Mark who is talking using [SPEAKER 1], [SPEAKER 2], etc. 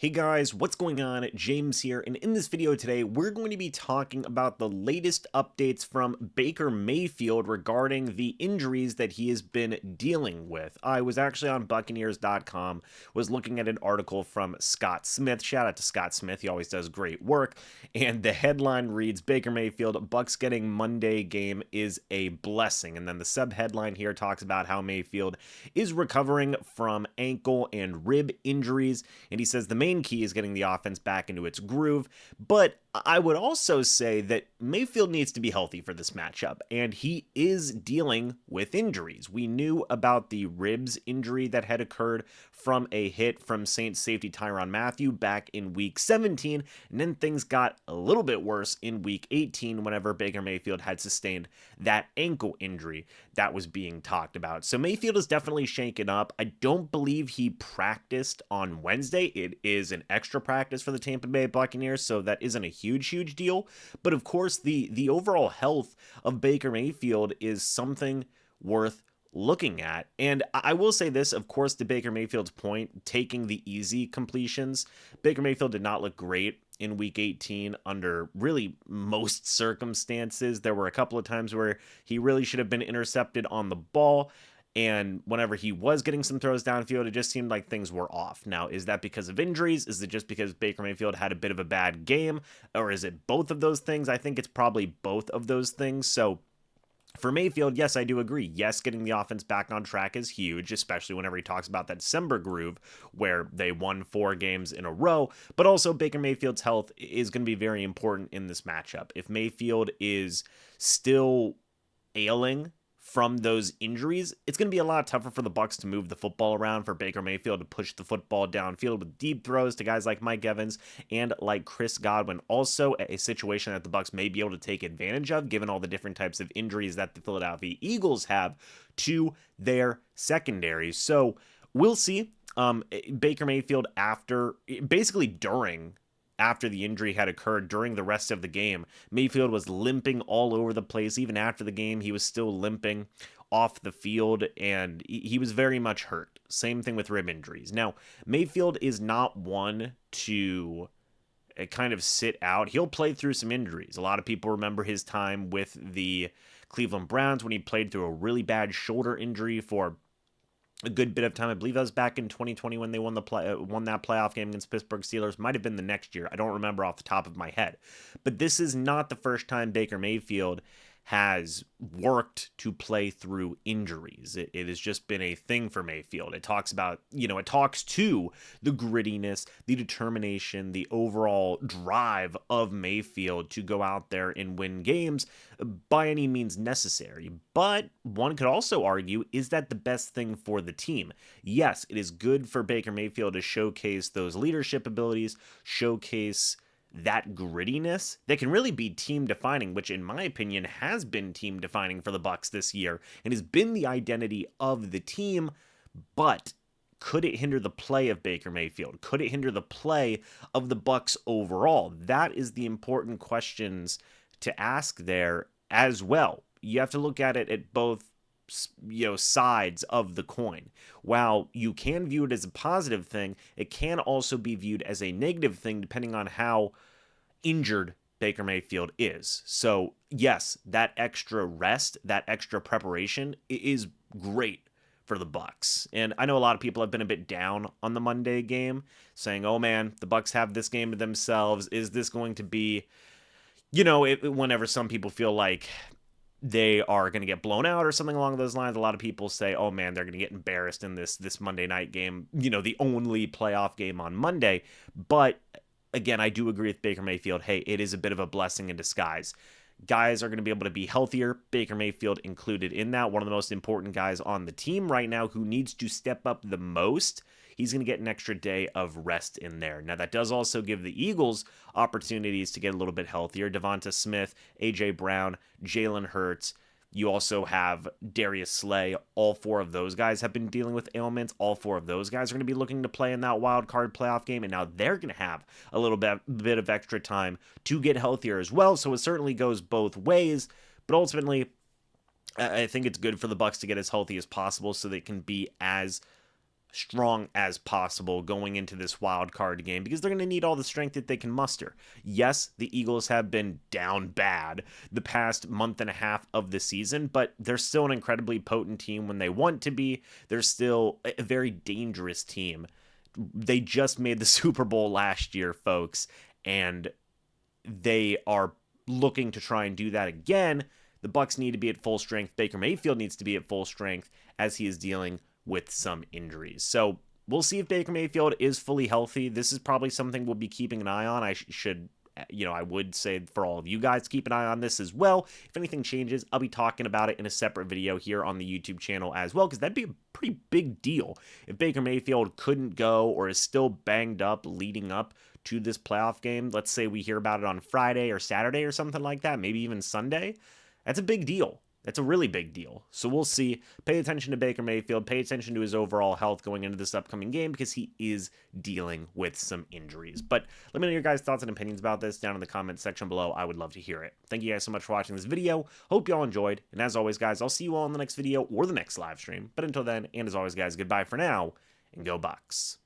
[SPEAKER 1] Hey guys, what's going on? James here, and in this video today, we're going to be talking about the latest updates from Baker Mayfield regarding the injuries that he has been dealing with. I was actually on Buccaneers.com, was looking at an article from Scott Smith. Shout out to Scott Smith, he always does great work. And the headline reads, Baker Mayfield, Bucs getting Monday game is a blessing. And then the sub-headline here talks about how Mayfield is recovering from ankle and rib injuries, and he says the main key is getting the offense back into its groove. But I would also say that Mayfield needs to be healthy for this matchup, and he is dealing with injuries. We knew about the ribs injury that had occurred from a hit from Saints safety Tyrann Mathieu back in week 17, and then things got a little bit worse in week 18 whenever Baker Mayfield had sustained that ankle injury that was being talked about. So Mayfield is definitely shaken up. I don't believe he practiced on Wednesday. It is an extra practice for the Tampa Bay Buccaneers, so that isn't a huge deal. But of course, the overall health of Baker Mayfield is something worth looking at. And I will say this, of course, to Baker Mayfield's point, taking the easy completions, Baker Mayfield did not look great in week 18 under really most circumstances. There were a couple of times where he really should have been intercepted on the ball. And whenever he was getting some throws downfield, it just seemed like things were off. Now, is that because of injuries? Is it just because Baker Mayfield had a bit of a bad game? Or is it both of those things? I think it's probably both of those things. So for Mayfield, yes, I do agree. Yes, getting the offense back on track is huge, especially whenever he talks about that December groove where they won 4 games in a row. But also, Baker Mayfield's health is going to be very important in this matchup. If Mayfield is still ailing from those injuries, it's going to be a lot tougher for the Bucs to move the football around, for Baker Mayfield to push the football downfield with deep throws to guys like Mike Evans and like Chris Godwin. Also, a situation that the Bucs may be able to take advantage of, given all the different types of injuries that the Philadelphia Eagles have to their secondary. So we'll see. Baker Mayfield after the injury had occurred during the rest of the game, Mayfield was limping all over the place. Even after the game, he was still limping off the field, and he was very much hurt. Same thing with rib injuries. Now, Mayfield is not one to kind of sit out. He'll play through some injuries. A lot of people remember his time with the Cleveland Browns when he played through a really bad shoulder injury for a good bit of time. I believe that was back in 2020 when they won that playoff game against Pittsburgh Steelers. Might have been the next year. I don't remember off the top of my head. But this is not the first time Baker Mayfield has worked to play through injuries. It has just been a thing for Mayfield. It talks about, it talks to the grittiness, the determination, the overall drive of Mayfield to go out there and win games by any means necessary. But one could also argue, is that the best thing for the team? Yes, it is good for Baker Mayfield to showcase those leadership abilities, showcase that grittiness that can really be team defining, which in my opinion has been team defining for the Bucs this year and has been the identity of the team. But could it hinder the play of Baker Mayfield? Could it hinder the play of the Bucs overall? That is the important questions to ask there as well. You have to look at it at both sides of the coin. While you can view it as a positive thing, it can also be viewed as a negative thing depending on how injured Baker Mayfield is. So yes, that extra rest, that extra preparation is great for the Bucs. And I know a lot of people have been a bit down on the Monday game, saying, oh man, the Bucs have this game to themselves. Is this going to be, whenever some people feel like they are going to get blown out or something along those lines, a lot of people say, oh man, they're going to get embarrassed in this Monday night game, the only playoff game on Monday. But again, I do agree with Baker Mayfield. Hey, it is a bit of a blessing in disguise. Guys are going to be able to be healthier. Baker Mayfield included in that. One of the most important guys on the team right now who needs to step up the most. He's going to get an extra day of rest in there. Now, that does also give the Eagles opportunities to get a little bit healthier. Devonta Smith, A.J. Brown, Jalen Hurts. You also have Darius Slay. All 4 of those guys have been dealing with ailments. All 4 of those guys are going to be looking to play in that wild card playoff game, and now they're going to have a little bit of extra time to get healthier as well. So it certainly goes both ways, but ultimately, I think it's good for the Bucs to get as healthy as possible so they can be as strong as possible going into this wild card game because they're going to need all the strength that they can muster. Yes, the Eagles have been down bad the past month and a half of the season, but they're still an incredibly potent team when they want to be. They're still a very dangerous team. They just made the Super Bowl last year, folks, and they are looking to try and do that again. The Bucs need to be at full strength. Baker Mayfield needs to be at full strength as he is dealing with some injuries. So we'll see if Baker Mayfield is fully healthy. This is probably something we'll be keeping an eye on. I would say for all of you guys, keep an eye on this as well. If anything changes, I'll be talking about it in a separate video here on the YouTube channel as well, because that'd be a pretty big deal if Baker Mayfield couldn't go or is still banged up leading up to this playoff game. Let's say we hear about it on Friday or Saturday or something like that, maybe even Sunday. That's a big deal. That's a really big deal. So we'll see. Pay attention to Baker Mayfield. Pay attention to his overall health going into this upcoming game because he is dealing with some injuries. But let me know your guys' thoughts and opinions about this down in the comments section below. I would love to hear it. Thank you guys so much for watching this video. Hope you all enjoyed. And as always, guys, I'll see you all in the next video or the next live stream. But until then, and as always, guys, goodbye for now, and go Bucs.